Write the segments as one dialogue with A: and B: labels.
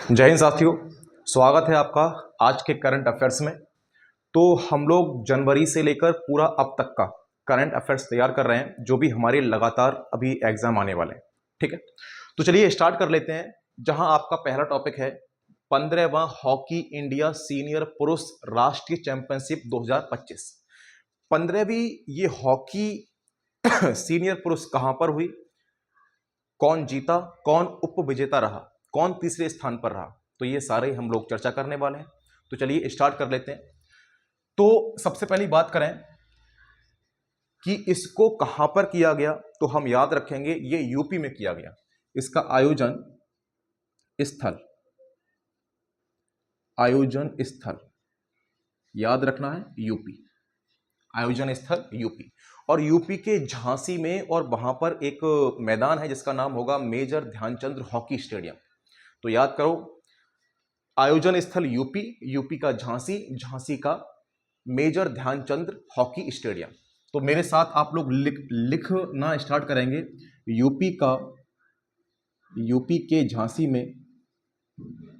A: जय हिंद साथियों, स्वागत है आपका आज के करंट अफेयर्स में। तो हम लोग जनवरी से लेकर पूरा अब तक का करंट अफेयर्स तैयार कर रहे हैं, जो भी हमारे लगातार अभी एग्जाम आने वाले हैं। ठीक है, तो चलिए स्टार्ट कर लेते हैं। जहां आपका पहला टॉपिक है 15वां हॉकी इंडिया सीनियर पुरुष राष्ट्रीय चैंपियनशिप 2025। 15वीं ये हॉकी सीनियर पुरुष कहां पर हुई, कौन जीता, कौन उप विजेता रहा, कौन तीसरे स्थान पर रहा, तो ये सारे हम लोग चर्चा करने वाले हैं। तो चलिए स्टार्ट कर लेते हैं। तो सबसे पहली बात करें कि इसको कहां पर किया गया, तो हम याद रखेंगे ये यूपी में किया गया। इसका आयोजन स्थल याद रखना है, यूपी। आयोजन स्थल यूपी, और यूपी के झांसी में, और वहां पर एक मैदान है जिसका नाम होगा मेजर ध्यानचंद हॉकी स्टेडियम। तो याद करो, आयोजन स्थल यूपी, यूपी का झांसी, झांसी का मेजर ध्यानचंद हॉकी स्टेडियम। तो मेरे साथ आप लोग लिखना स्टार्ट करेंगे। यूपी के झांसी में,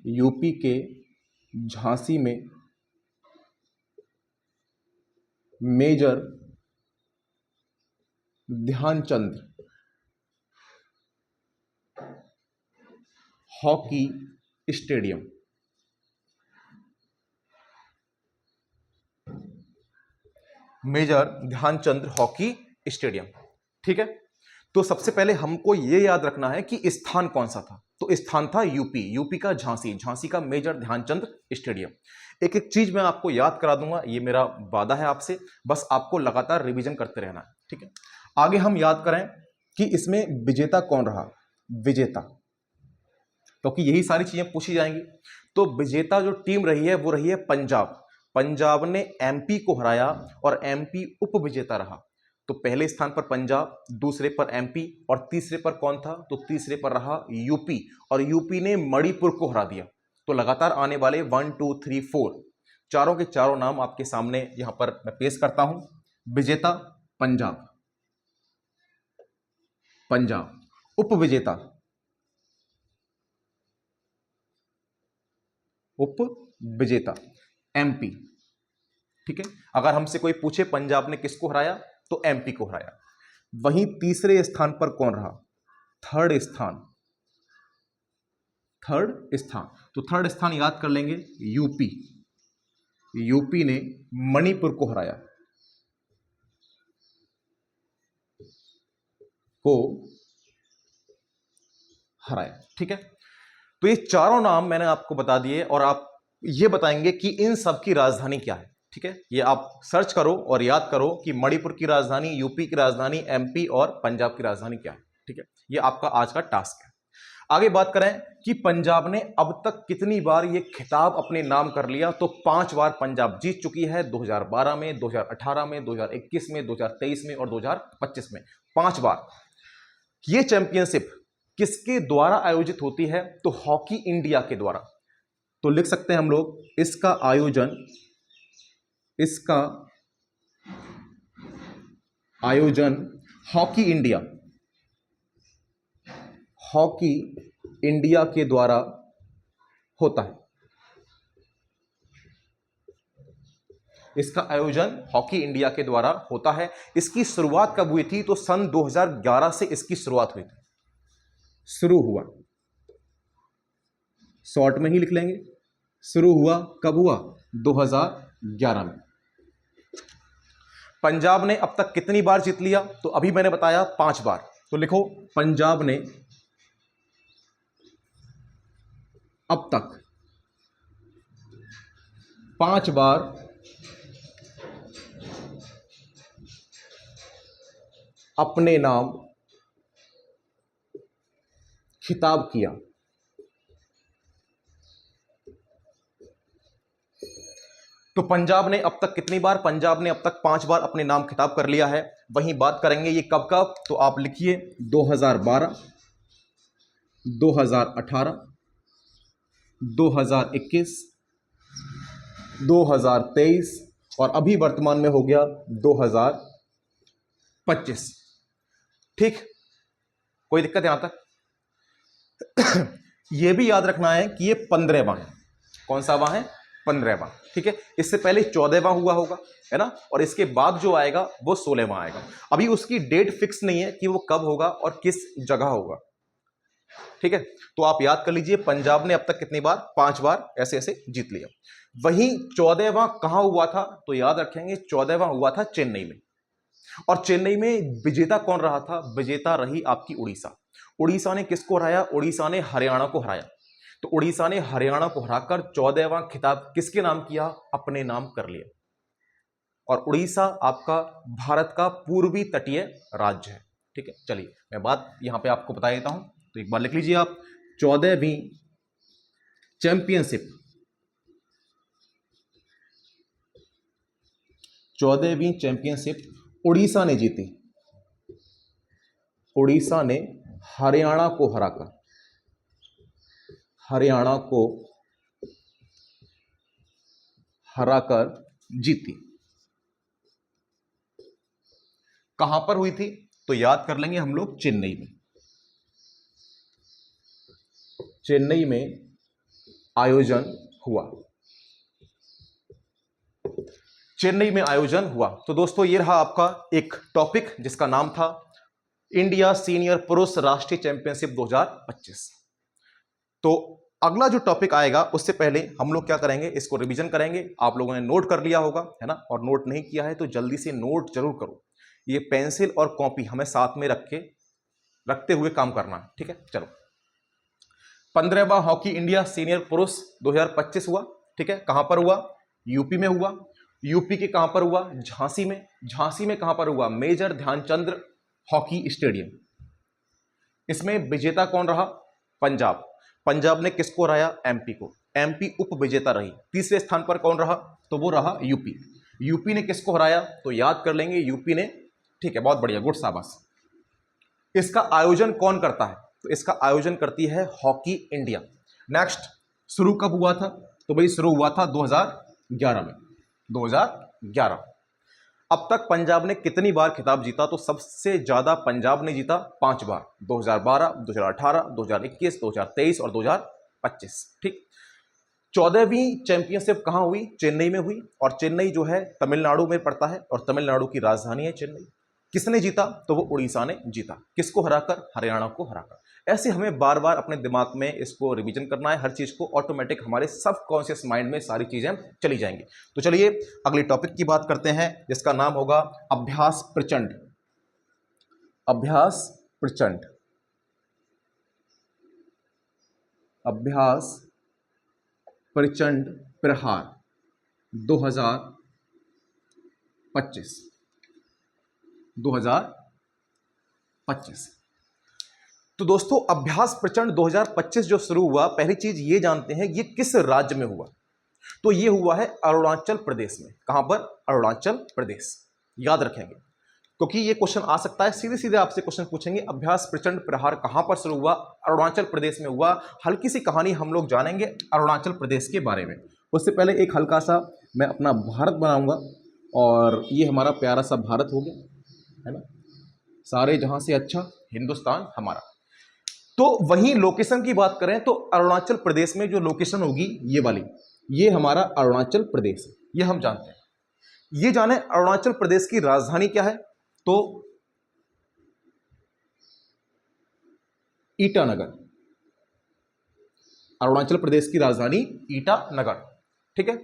A: यूपी के झांसी में Major Dhyanchand hockey stadium. Major Dhyanchand hockey stadium. ठीक है, तो सबसे पहले हमको यह याद रखना है कि स्थान कौन सा था। तो स्थान था यूपी, यूपी का झांसी, झांसी का मेजर ध्यानचंद स्टेडियम। एक एक चीज मैं आपको याद करा दूंगा, ये मेरा वादा है आपसे, बस आपको लगातार रिवीजन करते रहना है। ठीक है, आगे हम याद करें कि इसमें विजेता कौन रहा। विजेता, क्योंकि यही सारी चीजें पूछी जाएंगी। तो विजेता जो टीम रही है वो रही है पंजाब। पंजाब ने एमपी को हराया और एमपी उप विजेता रहा। तो पहले स्थान पर पंजाब, दूसरे पर एमपी, और तीसरे पर कौन था, तो तीसरे पर रहा यूपी, और यूपी ने मणिपुर को हरा दिया। तो लगातार आने वाले 1 2 3 4 चारों के चारों नाम आपके सामने यहां पर मैं पेश करता हूं। विजेता पंजाब, उप विजेता एमपी। ठीक है, अगर हमसे कोई पूछे पंजाब ने किसको हराया, तो एमपी को हराया। वहीं तीसरे स्थान पर कौन रहा, थर्ड स्थान। तो थर्ड स्थान याद कर लेंगे, यूपी ने मणिपुर को हराया, ठीक है, तो ये चारों नाम मैंने आपको बता दिए, और आप ये बताएंगे कि इन सब की राजधानी क्या है। ठीक है, ये आप सर्च करो और याद करो कि मणिपुर की राजधानी, यूपी की राजधानी, एमपी और पंजाब की राजधानी क्या है। ठीक है, ये आपका आज का टास्क है। आगे बात करें कि पंजाब ने अब तक कितनी बार ये खिताब अपने नाम कर लिया, तो 5 बार पंजाब जीत चुकी है। 2012 में, 2018 में, 2021 में, 2023 में और 2025 में 5 बार। ये चैंपियनशिप किसके द्वारा आयोजित होती है, तो हॉकी इंडिया के द्वारा। तो लिख सकते हैं हम लोग, इसका आयोजन हॉकी इंडिया के द्वारा होता है। इसका आयोजन हॉकी इंडिया के द्वारा होता है। इसकी शुरुआत कब हुई थी, तो सन 2011 से इसकी शुरुआत हुई थी। शुरू हुआ, शॉर्ट में ही लिख लेंगे, शुरू हुआ कब हुआ, 2011 में। पंजाब ने अब तक कितनी बार जीत लिया, तो अभी मैंने बताया 5 बार। तो लिखो, पंजाब ने अब तक 5 बार अपने नाम खिताब किया। तो पंजाब ने अब तक कितनी बार, पंजाब ने अब तक 5 बार अपने नाम खिताब कर लिया है। वहीं बात करेंगे ये कब कब, तो आप लिखिए 2012, 2018, 2021, 2023 और अभी वर्तमान में हो गया 2025। ठीक, कोई दिक्कत यहां तक? ये भी याद रखना है कि ये 15वां है। कौन सा वां है? 15वां। ठीक है, इससे पहले 14वां हुआ होगा, है ना, और इसके बाद जो आएगा वो 16वां आएगा। अभी उसकी डेट फिक्स नहीं है कि वो कब होगा और किस जगह होगा। ठीक है, तो आप याद कर लीजिए, पंजाब ने अब तक कितनी बार? 5 बार ऐसे ऐसे जीत लिया। वहीं 14वां कहां हुआ था? तो याद रखेंगे 14वां हुआ था चेन्नई में। और चेन्नई में विजेता कौन रहा था? विजेता रही आपकी उड़ीसा। उड़ीसा ने किसको हराया? उड़ीसा ने हरियाणा को हराया। तो उड़ीसा ने हरियाणा को हराकर 14वां खिताब किसके नाम किया? अपने नाम कर लिया। और उड़ीसा आपका भारत का पूर्वी तटीय राज्य है। ठीक है, चलिए मैं बात यहां पे आपको बता देता हूं, तो एक बार लिख लीजिए आप। 14वीं चैंपियनशिप 14वीं चैंपियनशिप उड़ीसा ने जीती। उड़ीसा ने हरियाणा को हराकर, हरियाणा को हराकर जीती। कहां पर हुई थी? तो याद कर लेंगे हम लोग, चेन्नई में। चेन्नई में आयोजन हुआ। चेन्नई में आयोजन हुआ। तो दोस्तों ये रहा आपका एक टॉपिक जिसका नाम था इंडिया सीनियर पुरुष राष्ट्रीय चैंपियनशिप 2025। तो अगला जो टॉपिक आएगा उससे पहले हम लोग क्या करेंगे, इसको रिवीजन करेंगे। आप लोगों ने नोट कर लिया होगा, है ना, और नोट नहीं किया है तो जल्दी से नोट जरूर करो। ये पेंसिल और कॉपी हमें साथ में रखते हुए काम करना है। ठीक है, चलो। 15वां हॉकी इंडिया सीनियर पुरुष 2025 हुआ। ठीक है, कहां पर हुआ? यूपी में हुआ। यूपी के कहां पर हुआ? झांसी में। झांसी में कहां पर हुआ? Major Dhyanchand hockey stadium. इसमें विजेता कौन रहा? पंजाब। पंजाब ने किसको हराया? एमपी को। एमपी उप विजेता रही। तीसरे स्थान पर कौन रहा? तो वो रहा यूपी। यूपी ने किसको हराया? तो याद कर लेंगे, यूपी ने। ठीक है, बहुत बढ़िया, गुड, शाबाश। इसका आयोजन कौन करता है? तो इसका आयोजन करती है हॉकी इंडिया। नेक्स्ट, शुरू कब हुआ था? तो भाई शुरू हुआ था 2011 में। 2011। अब तक पंजाब ने कितनी बार खिताब जीता? तो सबसे ज्यादा पंजाब ने जीता 5 बार, 2012, 2018, 2021, 2023 और 2025। ठीक। 14वीं चैंपियनशिप कहां हुई? चेन्नई में हुई। और चेन्नई जो है तमिलनाडु में पड़ता है और तमिलनाडु की राजधानी है चेन्नई। किसने जीता? तो वो उड़ीसा ने जीता। किसको हराकर? हरियाणा को हराकर। ऐसे हमें बार बार अपने दिमाग में इसको रिवीजन करना है, हर चीज को ऑटोमेटिक हमारे सबकॉन्शियस माइंड में सारी चीजें चली जाएंगी। तो चलिए अगले टॉपिक की बात करते हैं जिसका नाम होगा अभ्यास प्रचंड। अभ्यास प्रचंड। अभ्यास प्रचंड प्रहार 2025। 2025। तो दोस्तों अभ्यास प्रचंड 2025 जो शुरू हुआ, पहली चीज ये जानते हैं ये किस राज्य में हुआ? तो ये हुआ है अरुणाचल प्रदेश में। कहां पर? अरुणाचल प्रदेश। याद रखेंगे क्योंकि ये क्वेश्चन आ सकता है, सीधे सीधे आपसे क्वेश्चन पूछेंगे अभ्यास प्रचंड प्रहार कहां पर शुरू हुआ? अरुणाचल प्रदेश में हुआ। हल्की सी कहानी हम लोग जानेंगे अरुणाचल प्रदेश के बारे में। उससे पहले एक हल्का सा मैं अपना भारत बनाऊंगा, और ये हमारा प्यारा सा भारत हो गया, है ना, सारे जहां से अच्छा हिंदुस्तान हमारा। तो वहीं लोकेशन की बात करें तो अरुणाचल प्रदेश में जो लोकेशन होगी ये वाली, ये हमारा अरुणाचल प्रदेश, ये हम जानते हैं। ये जाने अरुणाचल प्रदेश की राजधानी क्या है? तो ईटानगर। अरुणाचल प्रदेश की राजधानी ईटानगर। ठीक है।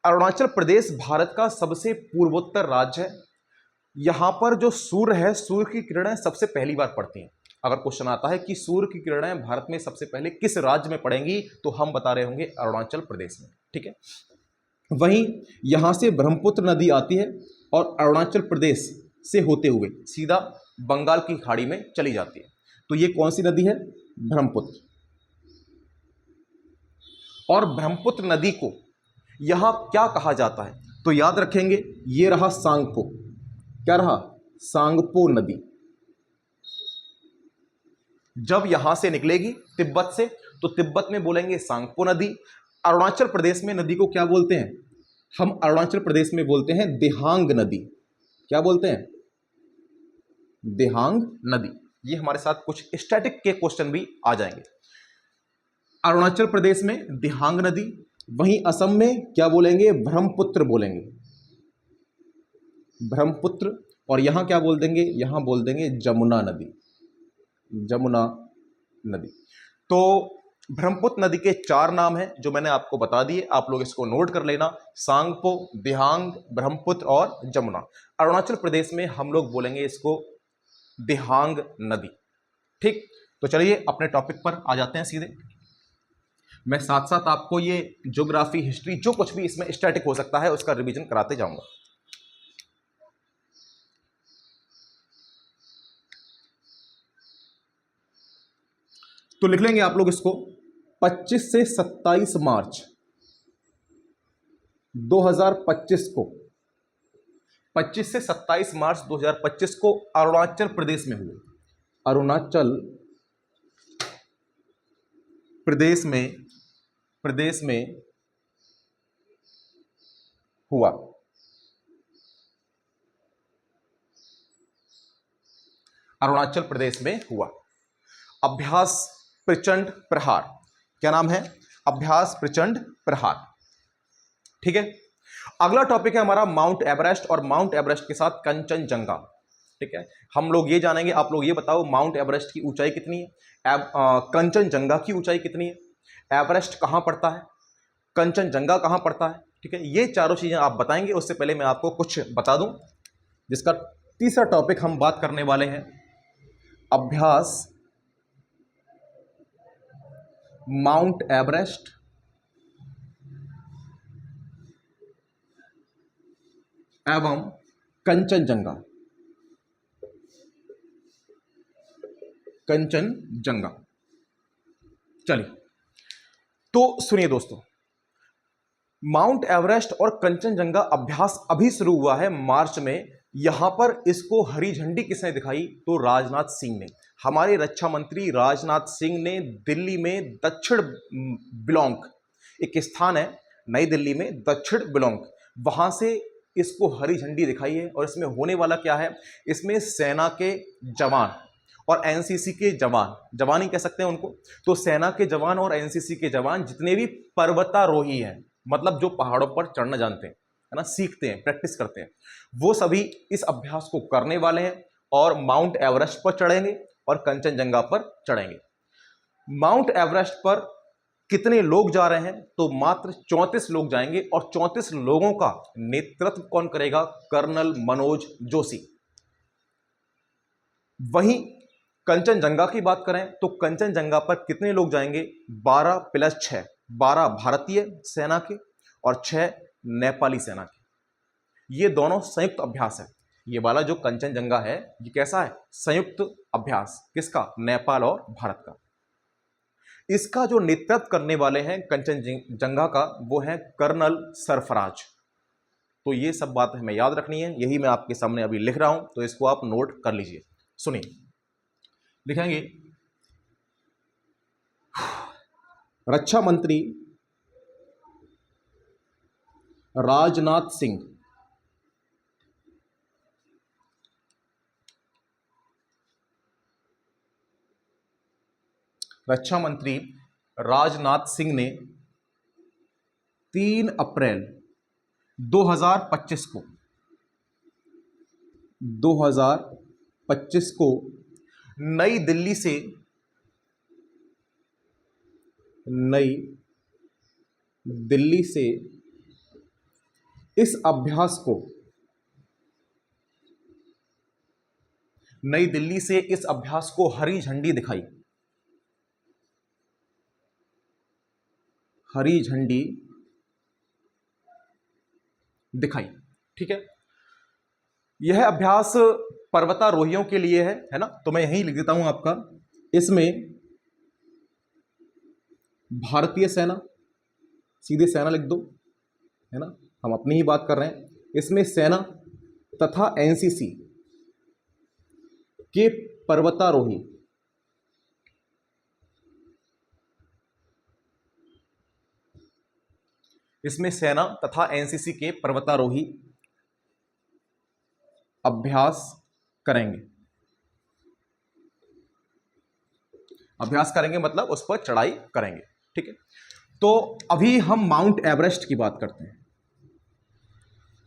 A: अरुणाचल प्रदेश भारत का सबसे पूर्वोत्तर राज्य है। यहां पर जो सूर्य है, सूर्य की किरणें सबसे पहली बार पड़ती हैं। अगर क्वेश्चन आता है कि सूर्य की किरणें भारत में सबसे पहले किस राज्य में पड़ेंगी, तो हम बता रहे होंगे अरुणाचल प्रदेश में। ठीक है। वहीं यहां से ब्रह्मपुत्र नदी आती है और अरुणाचल प्रदेश से होते हुए सीधा बंगाल की खाड़ी में चली जाती है। तो ये कौन सी नदी है? ब्रह्मपुत्र। और ब्रह्मपुत्र नदी को यहां क्या कहा जाता है? तो याद रखेंगे, ये रहा सांगपो। क्या रहा? सांगपो नदी। जब यहां से निकलेगी तिब्बत से, तो तिब्बत में बोलेंगे सांगपो नदी। अरुणाचल प्रदेश में नदी को क्या बोलते हैं? हम अरुणाचल प्रदेश में बोलते हैं दिहांग नदी। क्या बोलते हैं? दिहांग नदी। ये हमारे साथ कुछ स्टैटिक के क्वेश्चन भी आ जाएंगे। अरुणाचल प्रदेश में दिहांग नदी, वहीं असम में क्या बोलेंगे, ब्रह्मपुत्र बोलेंगे, ब्रह्मपुत्र। और यहां क्या बोल देंगे, यहां बोल देंगे जमुना नदी, जमुना नदी। तो ब्रह्मपुत्र नदी के 4 नाम हैं जो मैंने आपको बता दिए, आप लोग इसको नोट कर लेना, सांगपो, दिहांग, ब्रह्मपुत्र और जमुना। अरुणाचल प्रदेश में हम लोग बोलेंगे इसको दिहांग नदी। ठीक, तो चलिए अपने टॉपिक पर आ जाते हैं सीधे। मैं साथ साथ आपको ये ज्योग्राफी, हिस्ट्री, जो कुछ भी इसमें स्टैटिक हो सकता है उसका रिवीजन कराते जाऊंगा। तो लिख लेंगे आप लोग इसको, 25 से 27 मार्च 2025 को, 25 से 27 मार्च 2025 को अरुणाचल प्रदेश में हुए, अरुणाचल प्रदेश में हुआ। अरुणाचल प्रदेश में हुआ अभ्यास प्रचंड प्रहार। क्या नाम है, अभ्यास प्रचंड प्रहार। ठीक है, अगला टॉपिक है हमारा माउंट एवरेस्ट, और माउंट एवरेस्ट के साथ कंचनजंगा। ठीक है, हम लोग ये जानेंगे, आप लोग ये बताओ माउंट एवरेस्ट की ऊंचाई कितनी है, कंचनजंगा की ऊंचाई कितनी है, एवरेस्ट कहां पड़ता है, कंचनजंगा कहां पड़ता है। ठीक है, ये चारों चीजें आप बताएंगे। उससे पहले मैं आपको कुछ बता दूं, जिसका तीसरा टॉपिक हम बात करने वाले हैं, अभ्यास माउंट एवरेस्ट एवं कंचनजंगा, कंचनजंगा। चलिए, तो सुनिए दोस्तों, माउंट एवरेस्ट और कंचनजंगा अभ्यास अभी शुरू हुआ है मार्च में। यहां पर इसको हरी झंडी किसने दिखाई, तो राजनाथ सिंह ने, हमारे रक्षा मंत्री राजनाथ सिंह ने दिल्ली में दक्षिण बिलोंग, एक स्थान है नई दिल्ली में दक्षिण बिलोंग, वहां से इसको हरी झंडी दिखाई है। और इसमें होने वाला क्या है, इसमें सेना के जवान और एनसीसी के जवान, जवान ही कह सकते हैं उनको, तो सेना के जवान और एनसीसी के जवान जितने भी पर्वतारोही हैं, मतलब जो पहाड़ों पर चढ़ना जानते हैं, है ना, सीखते हैं, प्रैक्टिस करते हैं, वो सभी इस अभ्यास को करने वाले हैं और माउंट एवरेस्ट पर चढ़ेंगे और कंचनजंगा पर चढ़ेंगे। माउंट एवरेस्ट पर कितने लोग जा रहे हैं, तो मात्र 34 लोग जाएंगे, और 34 लोगों का नेतृत्व कौन करेगा, कर्नल मनोज जोशी। वहीं कंचनजंगा की बात करें तो कंचनजंगा पर कितने लोग जाएंगे, 12 + 6, 12 भारतीय सेना के और 6 नेपाली सेना के। ये दोनों संयुक्त अभ्यास है। ये वाला जो कंचनजंगा है ये कैसा है, संयुक्त अभ्यास, किसका, नेपाल और भारत का। इसका जो नेतृत्व करने वाले हैं कंचनजंगा का, वो है कर्नल सरफराज। तो ये सब बात हमें याद रखनी है, यही मैं आपके सामने अभी लिख रहा हूं, तो इसको आप नोट कर लीजिए। सुनिए, लिखेंगे, रक्षा मंत्री राजनाथ सिंह रक्षा मंत्री राजनाथ सिंह ने 3 अप्रैल 2025 को 2025 को नई दिल्ली से इस अभ्यास को हरी झंडी दिखाई, हरी झंडी दिखाई। ठीक है, यह अभ्यास पर्वतारोहियों के लिए है ना, तो मैं यहीं लिख देता हूं आपका, इसमें भारतीय सेना, सीधे सेना लिख दो, है ना, हम अपनी ही बात कर रहे हैं। इसमें सेना तथा एनसीसी के पर्वतारोही, इसमें सेना तथा एनसीसी के पर्वतारोही अभ्यास करेंगे। अभ्यास करेंगे मतलब उस पर चढ़ाई करेंगे। ठीक है, तो अभी हम माउंट एवरेस्ट की बात करते हैं।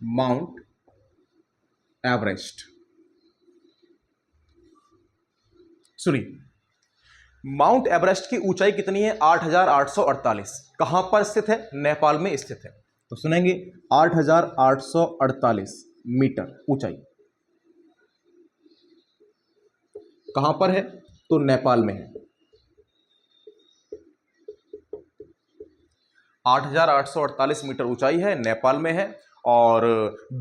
A: माउंट एवरेस्ट, सुनिए, माउंट एवरेस्ट की ऊंचाई कितनी है? 8,848। कहां पर स्थित है? नेपाल में स्थित है। तो सुनेंगे 8,848 मीटर ऊंचाई कहां पर है? तो नेपाल में है। 8,848 मीटर ऊंचाई है, नेपाल में है। और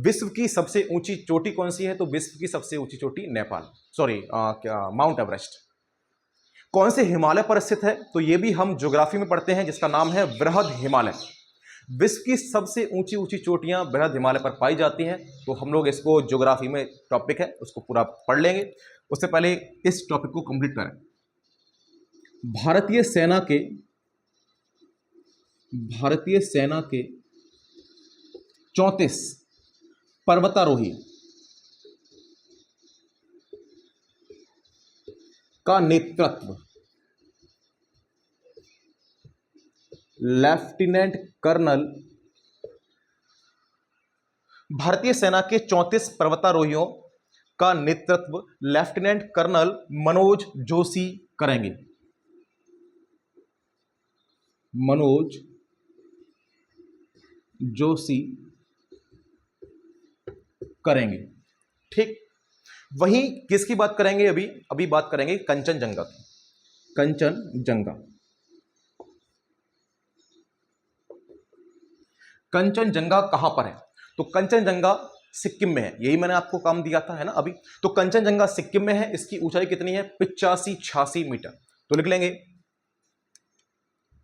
A: विश्व की सबसे ऊंची चोटी कौन सी है? तो विश्व की सबसे ऊंची चोटी नेपाल, सॉरी क्या, माउंट एवरेस्ट। कौन से हिमालय पर स्थित है? तो यह भी हम ज्योग्राफी में पढ़ते हैं, जिसका नाम है बृहद हिमालय। विश्व की सबसे ऊंची ऊंची चोटियां बृहद हिमालय पर पाई जाती हैं। तो हम लोग इसको ज्योग्राफी में टॉपिक है, उसको पूरा पढ़ लेंगे। उससे पहले इस टॉपिक को कंप्लीट करें। भारतीय सेना के 34 पर्वतारोही का नेतृत्व लेफ्टिनेंट कर्नल, भारतीय सेना के 34 पर्वतारोहियों का नेतृत्व लेफ्टिनेंट कर्नल मनोज जोशी करेंगे। मनोज जोशी करेंगे, ठीक। वहीं किसकी बात करेंगे? अभी बात करेंगे कंचनजंगा की। कंचनजंगा कहां पर है? तो कंचनजंगा सिक्किम में है। यही मैंने आपको काम दिया था, है ना अभी। तो कंचनजंगा सिक्किम में है। इसकी ऊंचाई कितनी है? 85-86 मीटर। तो लिख लेंगे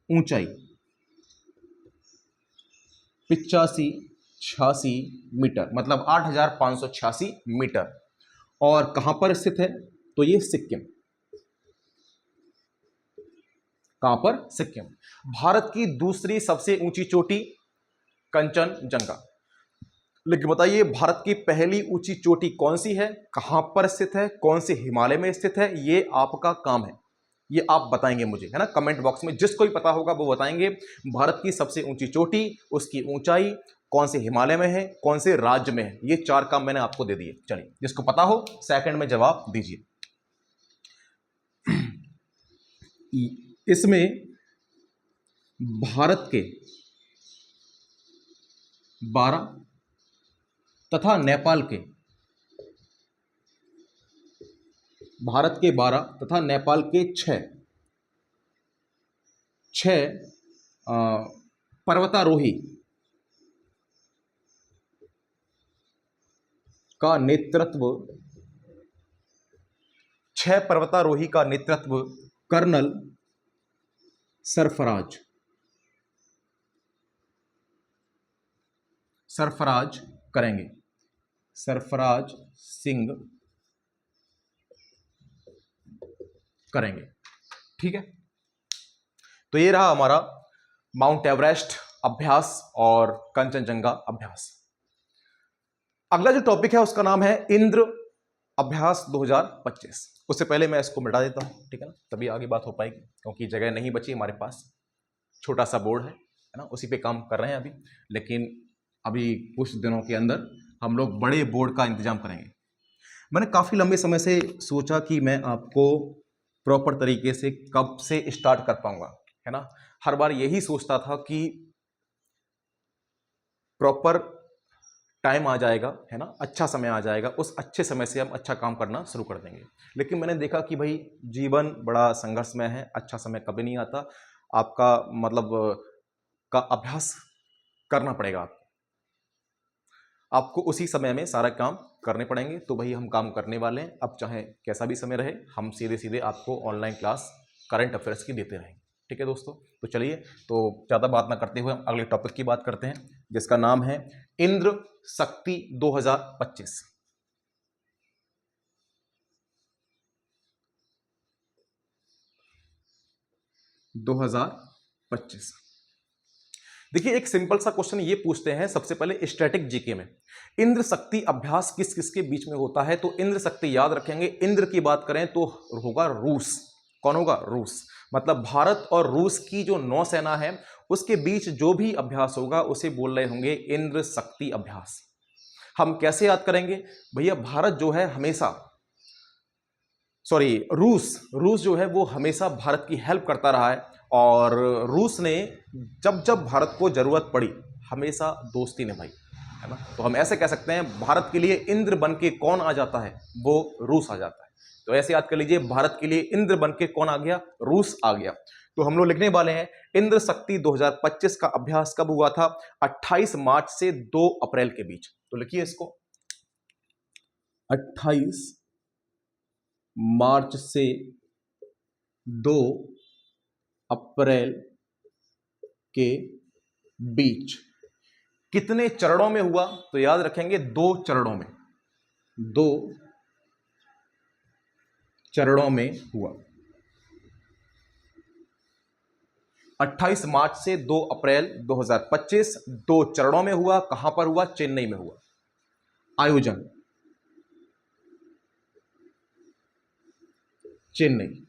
A: ऊंचाई 85-86 मीटर, मतलब 8,586 मीटर। और कहां पर स्थित है? तो ये सिक्किम। कहां पर? सिक्किम। भारत की दूसरी सबसे ऊंची चोटी कंचनजंगा। लेकिन बताइए, भारत की पहली ऊंची चोटी कौन सी है, कहां पर स्थित है, कौन से हिमालय में स्थित है? ये आपका काम है, ये आप बताएंगे मुझे, है ना, कमेंट बॉक्स में। जिसको भी पता होगा वो बताएंगे। भारत की सबसे ऊंची चोटी, उसकी ऊंचाई, कौन से हिमालय में है, कौन से राज्य में है। ये 4 काम मैंने आपको दे दिए। चलिए, जिसको पता हो सेकंड में जवाब दीजिए। इसमें भारत के 12 तथा नेपाल के 6 पर्वतारोही का नेतृत्व कर्नल सरफराज करेंगे। सरफराज सिंह करेंगे, ठीक है। तो ये रहा हमारा माउंट एवरेस्ट अभ्यास और कंचनजंगा अभ्यास। अगला जो टॉपिक है उसका नाम है इंद्र अभ्यास 2025। उससे पहले मैं इसको मिटा देता हूं, ठीक है ना, तभी आगे बात हो पाएगी, क्योंकि जगह नहीं बची हमारे पास। छोटा सा बोर्ड है ना, उसी पे काम कर रहे हैं अभी। लेकिन अभी कुछ दिनों के अंदर हम लोग बड़े बोर्ड का इंतजाम करेंगे। मैंने काफ़ी लंबे समय से सोचा कि मैं आपको प्रॉपर तरीके से कब से स्टार्ट कर पाऊंगा, है ना। हर बार यही सोचता था कि प्रॉपर टाइम आ जाएगा, है ना, अच्छा समय आ जाएगा, उस अच्छे समय से हम अच्छा काम करना शुरू कर देंगे। लेकिन मैंने देखा कि भाई जीवन बड़ा संघर्षमय है, अच्छा समय कभी नहीं आता। आपका मतलब का अभ्यास करना पड़ेगा, आपको उसी समय में सारा काम करने पड़ेंगे। तो भाई हम काम करने वाले हैं, अब चाहे कैसा भी समय रहे, हम सीधे सीधे आपको ऑनलाइन क्लास करंट अफेयर्स की देते रहेंगे, ठीक है दोस्तों। तो चलिए, तो ज़्यादा बात ना करते हुए हम अगले टॉपिक की बात करते हैं, जिसका नाम है इंद्र शक्ति 2025। देखिए, एक सिंपल सा क्वेश्चन ये पूछते हैं सबसे पहले स्टैटिक जीके में, इंद्र शक्ति अभ्यास किस किस के बीच में होता है? तो इंद्र शक्ति याद रखेंगे, इंद्र की बात करें तो होगा रूस। कौन होगा? रूस। मतलब भारत और रूस की जो नौसेना है उसके बीच जो भी अभ्यास होगा उसे बोल रहे होंगे इंद्र शक्ति अभ्यास। हम कैसे याद करेंगे भैया, भारत जो है हमेशा, सॉरी रूस जो है वो हमेशा भारत की हेल्प करता रहा है, और रूस ने जब जब भारत को जरूरत पड़ी हमेशा दोस्ती निभाई, है ना। तो हम ऐसे कह सकते हैं भारत के लिए इंद्र बन के कौन आ जाता है, वो रूस आ जाता है। तो ऐसे याद कर लीजिए, भारत के लिए इंद्र बन के कौन आ गया, रूस आ गया। तो हम लोग लिखने वाले हैं इंद्र शक्ति 2025 का अभ्यास कब हुआ था, 28 मार्च से 2 अप्रैल के बीच। तो लिखिए इसको, 28 मार्च से 2 अप्रैल के बीच। कितने चरणों में हुआ, तो याद रखेंगे 2 चरणों में, 2 चरणों में हुआ। 28 मार्च से 2 अप्रैल 2025 2 चरणों में हुआ। कहां पर हुआ, चेन्नई में हुआ। आयोजन चेन्नई,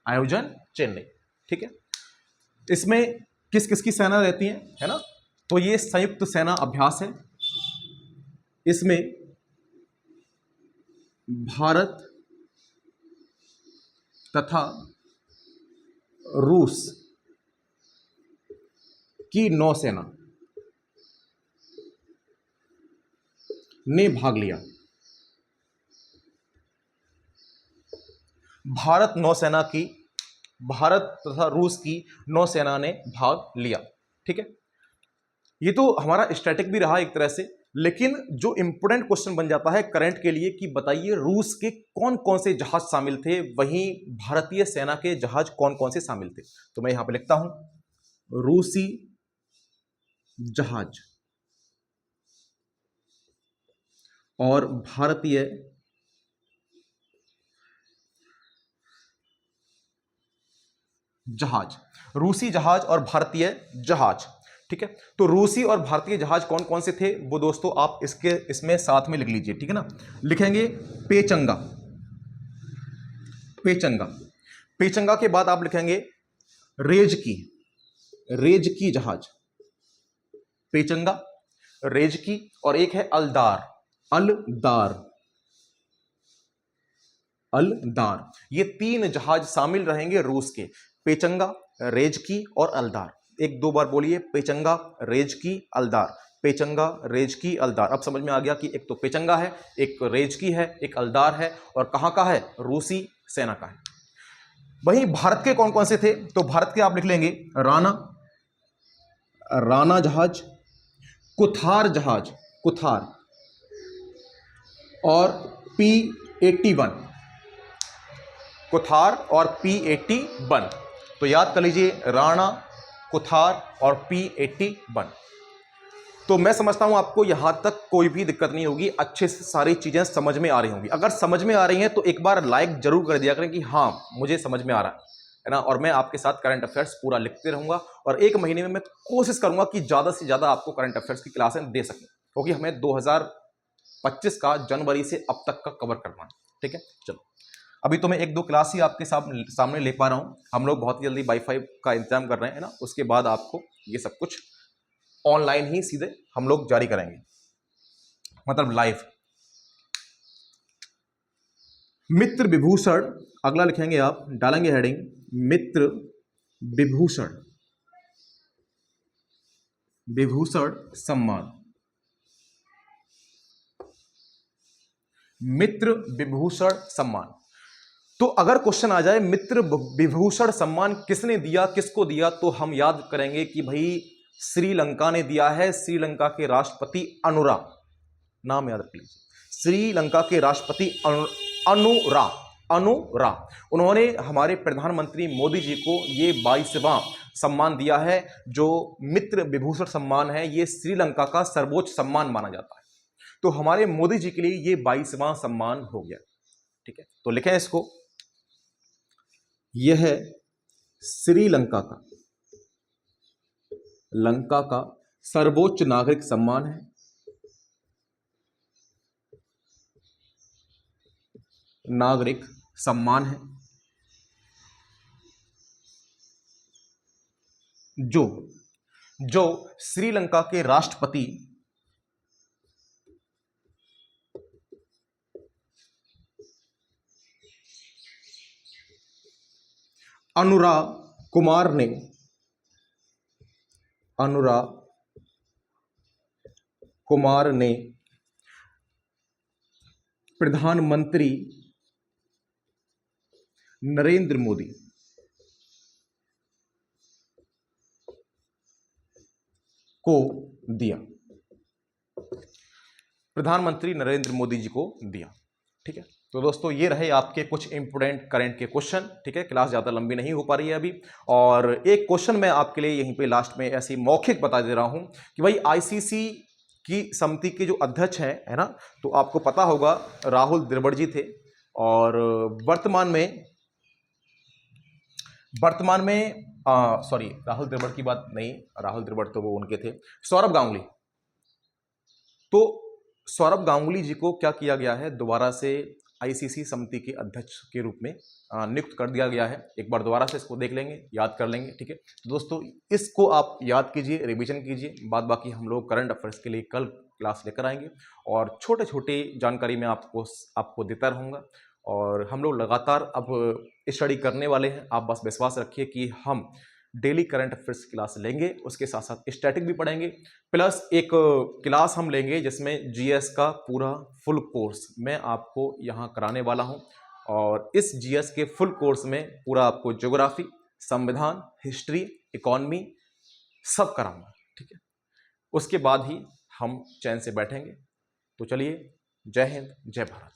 A: आयोजन चेन्नई, ठीक है। इसमें किस किस की सेना रहती है ना, तो ये संयुक्त सेना अभ्यास है। इसमें भारत तथा रूस की नौसेना ने भाग लिया। भारत तथा रूस की नौसेना ने भाग लिया, ठीक है। ये तो हमारा स्टैटिक भी रहा एक तरह से, लेकिन जो इंपोर्टेंट क्वेश्चन बन जाता है करंट के लिए कि बताइए रूस के कौन कौन से जहाज शामिल थे, वहीं भारतीय सेना के जहाज कौन कौन से शामिल थे। तो मैं यहां पे लिखता हूं रूसी जहाज और भारतीय जहाज, रूसी जहाज और भारतीय जहाज, ठीक है। तो रूसी और भारतीय जहाज कौन कौन से थे वो दोस्तों आप इसमें साथ में लिख लीजिए, ठीक है ना। लिखेंगे पेचंगा, पेचंगा, पेचंगा के बाद आप लिखेंगे रेजकी, रेजकी जहाज, पेचंगा, रेजकी, और एक है अलदार, अलदार, अलदार। ये 3 जहाज शामिल रहेंगे रूस के, पेचंगा, रेजकी और अलदार। 1-2 बार बोलिए, पेचंगा, रेजकी, अलदार, पेचंगा, रेजकी, अलदार। अब समझ में आ गया कि एक तो पेचंगा है, एक रेजकी है, एक अलदार है, और कहां का है, रूसी सेना का है। वहीं भारत के कौन कौन से थे, तो भारत के आप लिख लेंगे राणा, राणा जहाज, कुथार जहाज, कुथार, और P-81, कुथार और P-81। तो याद कर लीजिए राणा, कुथार और P-81। तो मैं समझता हूं आपको यहां तक कोई भी दिक्कत नहीं होगी, अच्छे से सारी चीजें समझ में आ रही होंगी। अगर समझ में आ रही हैं तो एक बार लाइक जरूर कर दिया करें कि हाँ मुझे समझ में आ रहा है ना। और मैं आपके साथ करंट अफेयर्स पूरा लिखते रहूंगा, और 1 महीने में मैं कोशिश करूंगा कि ज्यादा से ज्यादा आपको करंट अफेयर्स की क्लासें दे सकें, क्योंकि हमें 2025 का जनवरी से अब तक का कवर करना है, ठीक है। चलो, अभी तो मैं 1-2 क्लास ही आपके सामने ले पा रहा हूं। हम लोग बहुत जल्दी वाईफाई का इंतजाम कर रहे हैं ना, उसके बाद आपको ये सब कुछ ऑनलाइन ही सीधे हम लोग जारी करेंगे, मतलब लाइव। मित्र विभूषण, अगला लिखेंगे आप, डालेंगे हेडिंग मित्र विभूषण, विभूषण सम्मान, मित्र विभूषण सम्मान। तो अगर क्वेश्चन आ जाए मित्र विभूषण सम्मान किसने दिया, किसको दिया, तो हम याद करेंगे कि भाई श्रीलंका ने दिया है। श्रीलंका के राष्ट्रपति अनुरा, नाम याद रख लीजिए, श्रीलंका के राष्ट्रपति अनुरा, अनुरा, उन्होंने हमारे प्रधानमंत्री मोदी जी को ये 22वां सम्मान दिया है, जो मित्र विभूषण सम्मान है। ये श्रीलंका का सर्वोच्च सम्मान माना जाता है। तो हमारे मोदी जी के लिए ये 22वां सम्मान हो गया, ठीक है। तो लिखें इसको, यह है श्रीलंका का, लंका का सर्वोच्च नागरिक सम्मान है। नागरिक सम्मान है जो जो श्रीलंका के राष्ट्रपति अनुराग कुमार ने प्रधानमंत्री नरेंद्र मोदी को दिया। प्रधानमंत्री नरेंद्र मोदी जी को दिया। ठीक है, तो दोस्तों ये रहे आपके कुछ इंपोर्टेंट करंट के क्वेश्चन। ठीक है, क्लास ज़्यादा लंबी नहीं हो पा रही है अभी, और एक क्वेश्चन मैं आपके लिए यहीं पे लास्ट में ऐसे मौखिक बता दे रहा हूं कि भाई आईसीसी की समिति के जो अध्यक्ष हैं, है ना, तो आपको पता होगा राहुल द्रविड़ जी थे, और वर्तमान में सॉरी, राहुल द्रविड़ की बात नहीं, राहुल द्रविड़ तो वो उनके थे, सौरभ गांगुली। तो सौरभ गांगुली जी को क्या किया गया है, दोबारा से आईसीसी समिति के अध्यक्ष के रूप में नियुक्त कर दिया गया है। एक बार दोबारा से इसको देख लेंगे, याद कर लेंगे। ठीक है, तो दोस्तों इसको आप याद कीजिए, रिवीजन कीजिए, बाद बाकी हम लोग करंट अफेयर्स के लिए कल क्लास लेकर आएंगे, और छोटे छोटे जानकारी मैं आपको देता रहूँगा, और हम लोग लगातार अब स्टडी करने वाले हैं। आप बस विश्वास रखिए कि हम डेली करंट अफेयर्स क्लास लेंगे, उसके साथ साथ स्टैटिक भी पढ़ेंगे, प्लस एक क्लास हम लेंगे जिसमें जीएस का पूरा फुल कोर्स मैं आपको यहाँ कराने वाला हूँ, और इस जीएस के फुल कोर्स में पूरा आपको ज्योग्राफी, संविधान, हिस्ट्री, इकोनॉमी सब कराऊंगा। ठीक है, उसके बाद ही हम चैन से बैठेंगे। तो चलिए, जय हिंद, जय भारत।